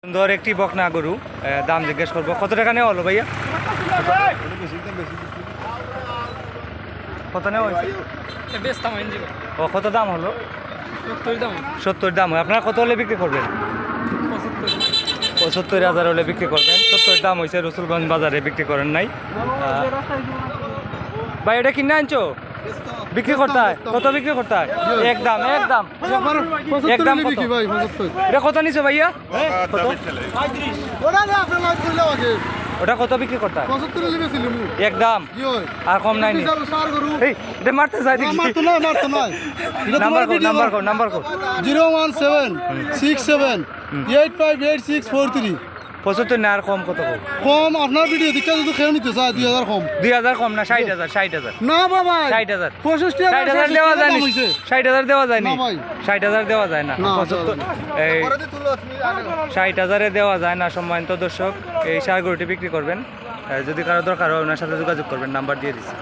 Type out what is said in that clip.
সুন্দর একটি বকনা গরু দাম জিজ্ঞেস করবো কত টাকা নেওয়া হলো ভাইয়া? কত নেওয়া হয়েছে? ও কত দাম হলো? 70 দাম হয়। আপনারা কত হলে বিক্রি করবেন? 75,000 হলে বিক্রি করবেন। 70 দাম হয়েছে, রসুলগঞ্জ বাজারে বিক্রি করেন নাই। ভাই এটা কিনে আনছো বিক্রি করতে হয়? কত বিক্রি করতে হয়? একদম একদম একদম কত? এটা কত নিছো ভাইয়া? কত? ওটা কত বিক্রি করতে হয়? একদম আর কম নাই নি? এই এটা মারতে চাই দেখি। নাম্বার কো 01767858643 75 না আর কম কত কম? কম আপনার ভিডিও দেখে যদি খেয়ে নিতে চায় 2000 কম 2000 কম না 60,000 না বাবা 60,000 65,000 দেওয়া যায় না। 60,000 দেওয়া যায় না। না ভাই। 60,000 দেওয়া যায় না। না, 75 এই 60,000 দেওয়া যায় না। সম্মানিত দর্শক, এই সার গরুটি বিক্রি করবেন। যদি কারো দরকার হয় ওনার সাথে যোগাযোগ করবেন, নাম্বার দিয়ে দিচ্ছি।